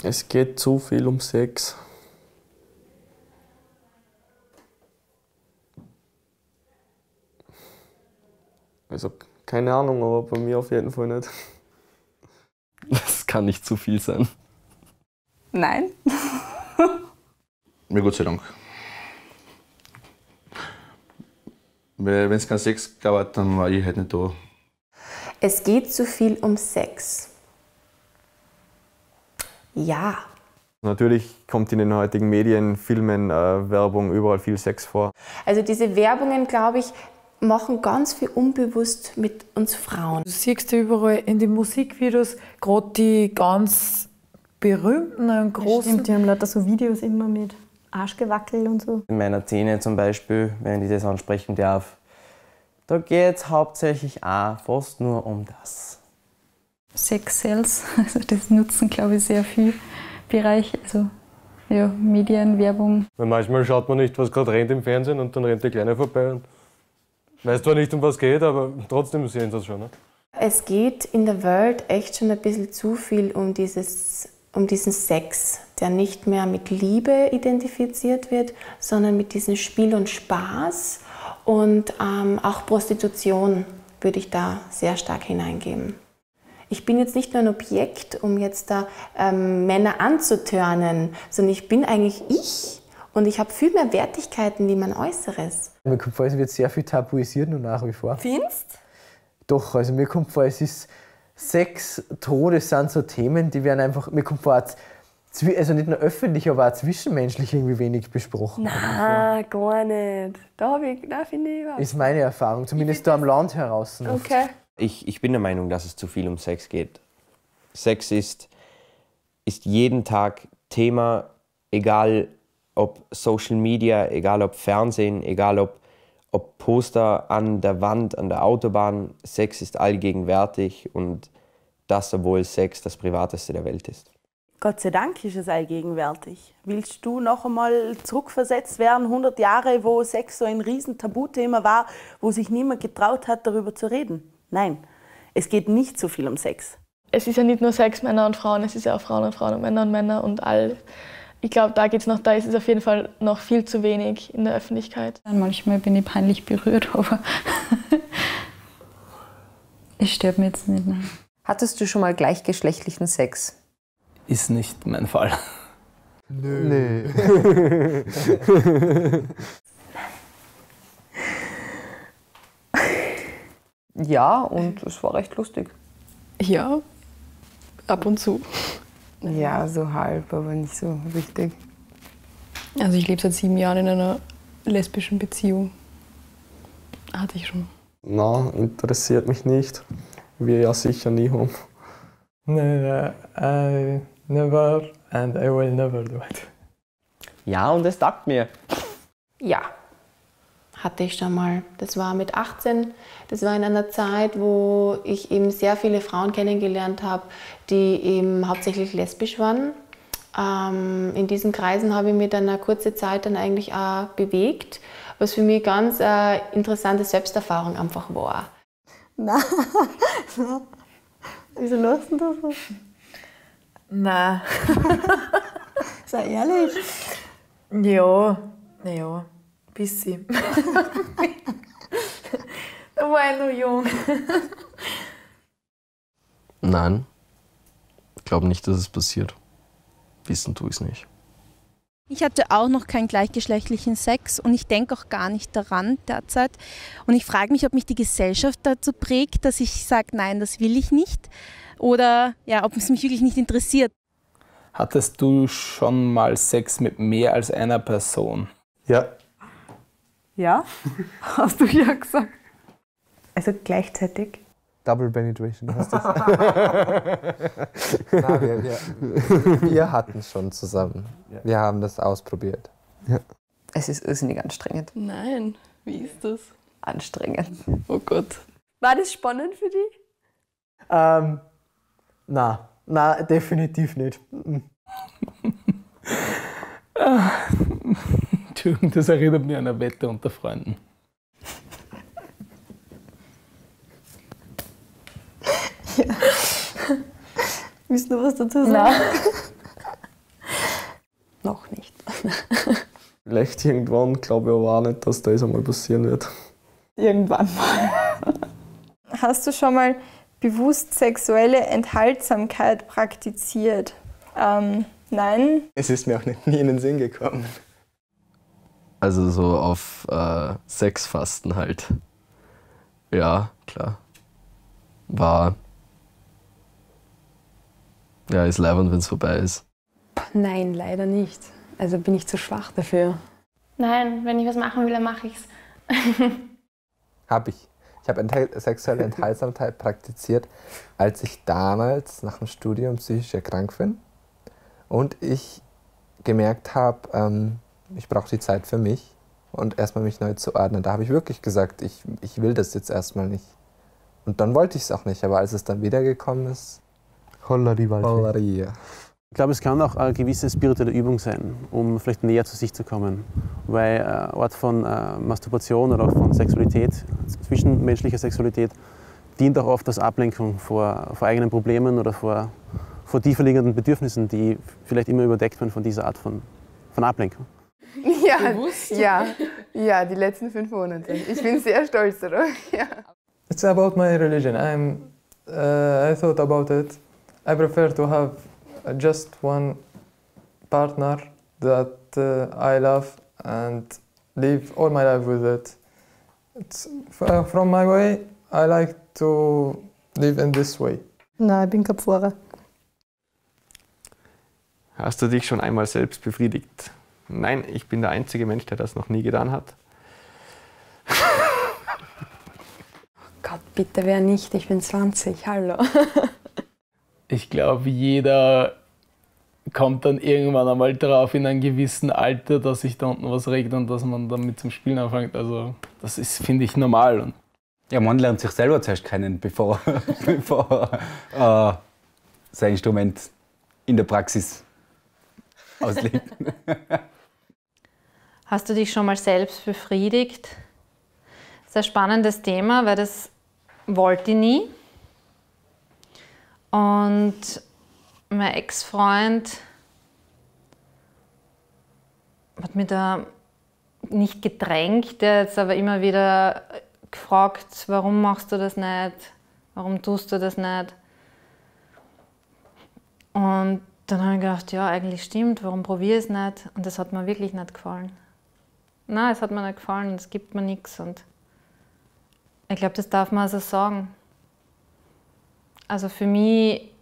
Es geht zu viel um Sex. Also, keine Ahnung, aber bei mir auf jeden Fall nicht. Das kann nicht zu viel sein. Nein. Mir Gott sei Dank. Weil wenn es keinen Sex gab, dann war ich halt nicht da. Es geht zu viel um Sex. Ja. Natürlich kommt in den heutigen Medien, Filmen, Werbung überall viel Sex vor. Also diese Werbungen, glaube ich, machen ganz viel unbewusst mit uns Frauen. Du siehst überall in den Musikvideos, gerade die ganz berühmten und großen. Stimmt, die haben lauter so Videos immer mit Arschgewackel und so. In meiner Szene zum Beispiel, wenn ich das ansprechen darf, da geht es hauptsächlich auch fast nur um das. Sex Sales, also das nutzen, glaube ich, sehr viel Bereich, also ja, Medien, Werbung. Weil manchmal schaut man nicht, was gerade rennt im Fernsehen und dann rennt der Kleine vorbei und weiß zwar nicht, um was geht, aber trotzdem sehen sie es schon. Ne? Es geht in der Welt echt schon ein bisschen zu viel um diesen Sex, der nicht mehr mit Liebe identifiziert wird, sondern mit diesem Spiel und Spaß. Und auch Prostitution würde ich da sehr stark hineingeben. Ich bin jetzt nicht nur ein Objekt, um jetzt da Männer anzutörnen, sondern ich bin eigentlich ich und ich habe viel mehr Wertigkeiten wie mein Äußeres. Mir kommt vor, es wird sehr viel tabuisiert und nach wie vor. Findest? Doch, also mir kommt vor, es ist Sex, Tod, das sind so Themen, die werden einfach, mir kommt vor, also nicht nur öffentlich, aber auch zwischenmenschlich irgendwie wenig besprochen. Nein, gar nicht. Da finde ich was. Ist meine Erfahrung, zumindest da am Land heraus. Okay. Ich bin der Meinung, dass es zu viel um Sex geht. Sex ist jeden Tag Thema, egal ob Social Media, egal ob Fernsehen, egal ob Poster an der Wand, an der Autobahn. Sex ist allgegenwärtig und das, obwohl Sex das Privateste der Welt ist. Gott sei Dank ist es allgegenwärtig. Willst du noch einmal zurückversetzt werden, 100 Jahre, wo Sex so ein riesen Tabuthema war, wo sich niemand getraut hat, darüber zu reden? Nein, es geht nicht so viel um Sex. Es ist ja nicht nur Sex, Männer und Frauen, es ist ja auch Frauen und Frauen und Männer und all. Ich glaube, da ist es auf jeden Fall noch viel zu wenig in der Öffentlichkeit. Manchmal bin ich peinlich berührt, aber es stört mich jetzt nicht. Nein. Hattest du schon mal gleichgeschlechtlichen Sex? Ist nicht mein Fall. Nö. Ja, und es war recht lustig. Ja, ab und zu. Ja, so halb, aber nicht so richtig. Also ich lebe seit 7 Jahren in einer lesbischen Beziehung. Hatte ich schon. Na, interessiert mich nicht. Wir ja sicher nie haben. Nein, I never and I will never do it. Ja, und es taugt mir. Ja, hatte ich schon mal. Das war mit 18. Das war in einer Zeit, wo ich eben sehr viele Frauen kennengelernt habe, die eben hauptsächlich lesbisch waren. In diesen Kreisen habe ich mich dann eine kurze Zeit dann eigentlich auch bewegt, was für mich ganz interessante Selbsterfahrung einfach war. Nein. Wieso lässt du das so? Nein. Sei ehrlich. Ja, naja, bisschen. Da war ich noch jung. Nein, ich glaube nicht, dass es passiert. Wissen tue ich es nicht. Ich hatte auch noch keinen gleichgeschlechtlichen Sex und ich denke auch gar nicht daran derzeit. Und ich frage mich, ob mich die Gesellschaft dazu prägt, dass ich sage, nein, das will ich nicht. Oder ja, ob es mich wirklich nicht interessiert. Hattest du schon mal Sex mit mehr als einer Person? Ja. Ja? Hast du ja gesagt. Also gleichzeitig? Double Penetration heißt das. Na, wir hatten es schon zusammen. Ja. Wir haben das ausprobiert. Ja. Es ist irrsinnig anstrengend. Nein, wie ist das? Anstrengend. Oh Gott. War das spannend für dich? Na, definitiv nicht. Entschuldigung, das erinnert mich an eine Wette unter Freunden. Ja. Willst du was dazu sagen? Vielleicht irgendwann, glaube ich aber auch nicht, dass das einmal passieren wird. Irgendwann mal. Hast du schon mal bewusst sexuelle Enthaltsamkeit praktiziert? Nein. Es ist mir auch nie in den Sinn gekommen. Also so auf Sexfasten halt. Ja, klar. Ja, ist leibend, wenn es vorbei ist. Nein, leider nicht. Also bin ich zu schwach dafür. Nein, wenn ich was machen will, dann mache ich's. Habe ich. Ich habe sexuelle Enthaltsamkeit praktiziert, als ich damals nach dem Studium psychisch erkrankt bin und ich gemerkt habe, ich brauche die Zeit für mich und erstmal mich neu zu ordnen. Da habe ich wirklich gesagt, ich will das jetzt erstmal nicht. Und dann wollte ich es auch nicht, aber als es dann wiedergekommen ist, Hollari. Ich glaube, es kann auch eine gewisse spirituelle Übung sein, um vielleicht näher zu sich zu kommen. Weil ein Ort von Masturbation oder auch von Sexualität, zwischenmenschlicher Sexualität, dient auch oft als Ablenkung vor eigenen Problemen oder vor tiefer liegenden Bedürfnissen, die vielleicht immer überdeckt werden von dieser Art von Ablenkung. Ja, die letzten 5 Monate. Ich bin sehr stolz darauf. Ja. It's about my religion. I thought about it. I prefer to have just one partner that I love and live all my life with it. It's, from my way, I like to live in this way. Nein, ich bin keine Pfarrer. Hast du dich schon einmal selbst befriedigt? Nein, ich bin der einzige Mensch, der das noch nie getan hat. Gott, bitte wer nicht, ich bin 20, hallo. Ich glaube, jeder kommt dann irgendwann einmal drauf in einem gewissen Alter, dass sich da unten was regt und dass man damit zum Spielen anfängt. Also das ist, finde ich, normal. Ja, man lernt sich selber zuerst kennen, bevor sein Instrument in der Praxis auslegt. Hast du dich schon mal selbst befriedigt? Das ist ein spannendes Thema, weil das wollte ich nie. Und mein Ex-Freund hat mich da nicht gedrängt, der hat jetzt aber immer wieder gefragt, warum machst du das nicht, warum tust du das nicht. Und dann habe ich gedacht, ja, eigentlich stimmt, warum probiere ich es nicht? Und das hat mir wirklich nicht gefallen. Nein, es hat mir nicht gefallen, es gibt mir nichts. Und ich glaube, das darf man also sagen. Also für mich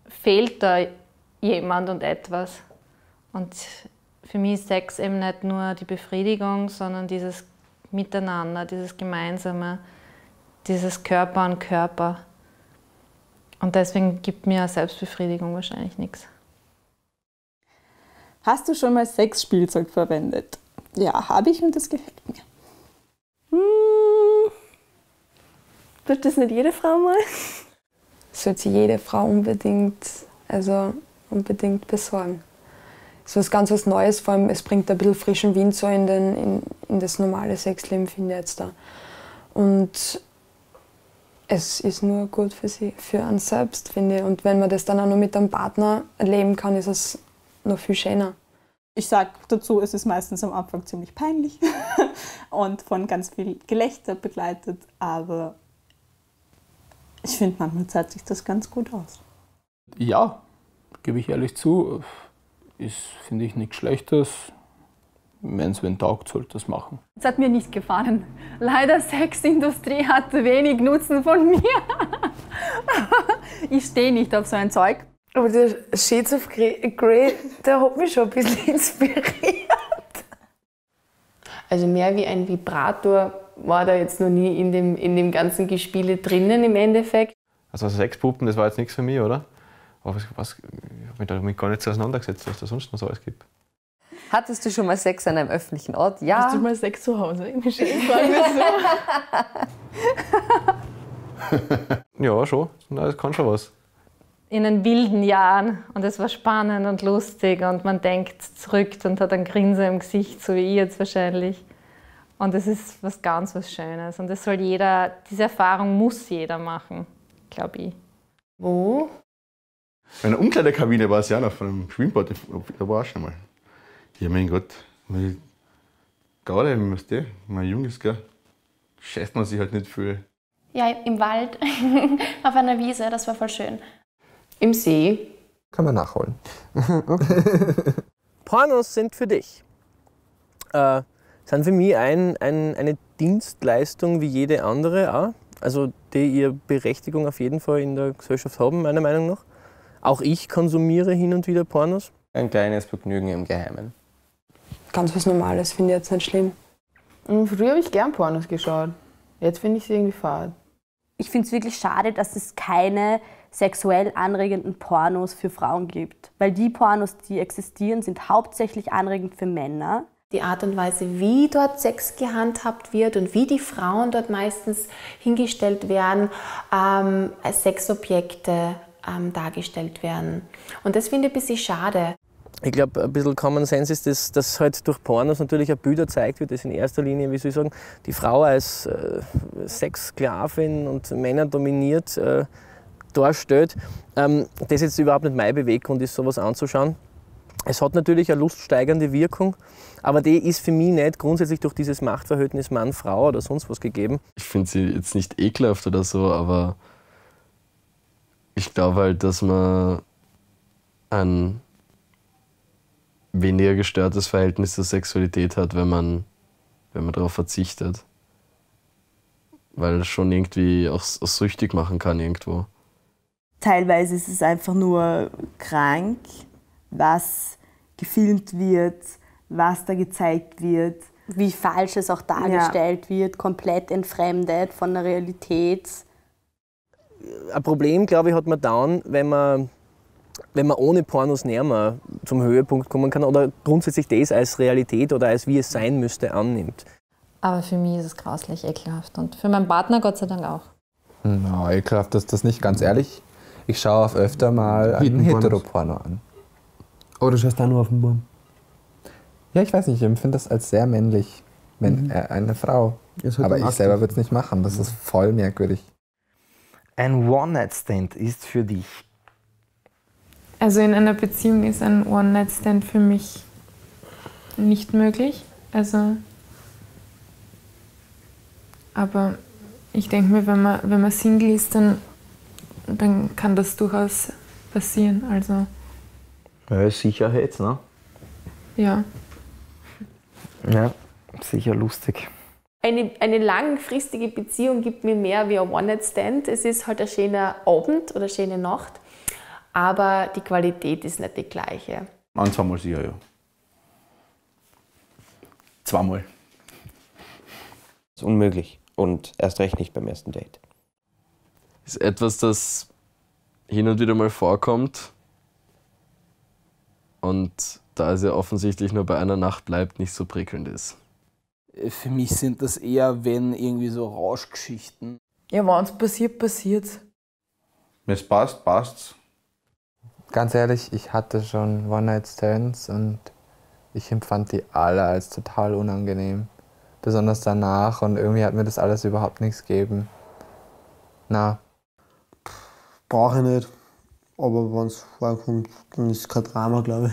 fehlt da jemand und etwas. Und für mich ist Sex eben nicht nur die Befriedigung, sondern dieses Miteinander, dieses Gemeinsame, dieses Körper an Körper. Und deswegen gibt mir Selbstbefriedigung wahrscheinlich nichts. Hast du schon mal Sexspielzeug verwendet? Ja, habe ich und das gefällt mir. Tut das nicht jede Frau mal? Das sollte sich jede Frau unbedingt besorgen. Es ist was Neues, vor allem es bringt ein bisschen frischen Wind so in das normale Sexleben, finde ich jetzt da. Und es ist nur gut für einen selbst, finde ich. Und wenn man das dann auch noch mit einem Partner erleben kann, ist es noch viel schöner. Ich sage dazu, es ist meistens am Anfang ziemlich peinlich und von ganz viel Gelächter begleitet, aber ich finde, manchmal zahlt sich das ganz gut aus. Ja, gebe ich ehrlich zu, ist, finde ich, nichts Schlechtes. Wenn es wen taugt, sollte das machen. Es hat mir nicht gefallen. Leider, Sexindustrie hat wenig Nutzen von mir. Ich stehe nicht auf so ein Zeug. Aber der Shades of Grey, der hat mich schon ein bisschen inspiriert. Also mehr wie ein Vibrator war da jetzt noch nie in dem ganzen Gespiele drinnen im Endeffekt. Also Sexpuppen, das war jetzt nichts für mich, oder? Aber ich habe mich damit gar nicht so auseinandergesetzt, was da sonst noch so alles gibt. Hattest du schon mal Sex an einem öffentlichen Ort? Ja. Hast du mal Sex zu Hause? Fragen wir so. Ja, schon. Das kann schon was. In den wilden Jahren. Und es war spannend und lustig und man denkt zurück und hat ein Grinsen im Gesicht, so wie ich jetzt wahrscheinlich. Und es ist was Schönes. Und das soll jeder, diese Erfahrung muss jeder machen, glaube ich. Wo? In der Umkleidekabine war es ja noch von einem Schwimmbad, da war ich schon mal. Ja, mein Gott, Gerade, wenn man man jung ist, gell, scheißt man sich halt nicht viel. Ja, im Wald, auf einer Wiese, das war voll schön. Im See. Kann man nachholen. Pornos sind für dich. Sind für mich eine Dienstleistung wie jede andere auch. Also die ihre Berechtigung auf jeden Fall in der Gesellschaft haben, meiner Meinung nach. Auch ich konsumiere hin und wieder Pornos. Ein kleines Vergnügen im Geheimen. Ganz was Normales, finde ich jetzt nicht schlimm. Früher habe ich gern Pornos geschaut. Jetzt finde ich es irgendwie fad. Ich finde es wirklich schade, dass es keine sexuell anregenden Pornos für Frauen gibt. Weil die Pornos, die existieren, sind hauptsächlich anregend für Männer. Die Art und Weise, wie dort Sex gehandhabt wird und wie die Frauen dort meistens hingestellt werden, als Sexobjekte dargestellt werden. Und das finde ich ein bisschen schade. Ich glaube, ein bisschen Common Sense ist, dass halt durch Pornos natürlich ein Bild gezeigt wird, das in erster Linie, wie soll ich sagen, die Frau als Sexsklavin und Männer dominiert darstellt. Das jetzt überhaupt nicht mein Beweggrund ist, sowas anzuschauen. Es hat natürlich eine luststeigernde Wirkung, aber die ist für mich nicht grundsätzlich durch dieses Machtverhältnis Mann-Frau oder sonst was gegeben. Ich finde sie jetzt nicht ekelhaft oder so, aber ich glaube halt, dass man ein weniger gestörtes Verhältnis zur Sexualität hat, wenn man darauf verzichtet. Weil es schon irgendwie auch süchtig machen kann irgendwo. Teilweise ist es einfach nur krank, was gefilmt wird, was da gezeigt wird. Wie falsch es auch dargestellt wird, komplett entfremdet von der Realität. Ein Problem, glaube ich, hat man dann, wenn man ohne Pornos näher mehr zum Höhepunkt kommen kann oder grundsätzlich das als Realität oder als wie es sein müsste annimmt. Aber für mich ist es grauslich ekelhaft und für meinen Partner Gott sei Dank auch. No, ekelhaft ist das nicht, ganz ehrlich. Ich schaue auf öfter mal einen Heteroporno an. Oh, du schaust da nur auf den Baum? Ja, ich weiß nicht, ich empfinde das als sehr männlich, wenn eine Frau. Aber ich selber würde es nicht machen, das ist voll merkwürdig. Ein One-Night-Stand ist für dich? Also in einer Beziehung ist ein One-Night-Stand für mich nicht möglich. Aber ich denke mir, wenn man Single ist, dann kann das durchaus passieren. Also Ja, Sicherheit, ne? ja. Ja, sicher lustig. Eine langfristige Beziehung gibt mir mehr wie ein One-Night-Stand. Es ist halt ein schöner Abend oder eine schöne Nacht, aber die Qualität ist nicht die gleiche. Ein, zweimal sicher, ja. Zweimal. Das ist unmöglich und erst recht nicht beim ersten Date. Ist etwas, das hin und wieder mal vorkommt und da es ja offensichtlich nur bei einer Nacht bleibt, nicht so prickelnd ist. Für mich sind das eher, wenn irgendwie so Rauschgeschichten. Ja, wenn es passiert, passiert. Wenn es passt, passt's. Ganz ehrlich, ich hatte schon One-Night-Stands und ich empfand die alle als total unangenehm. Besonders danach und irgendwie hat mir das alles überhaupt nichts gegeben. Na. Brauche ich nicht. Aber wenn es vorkommt, dann ist es kein Drama, glaube ich.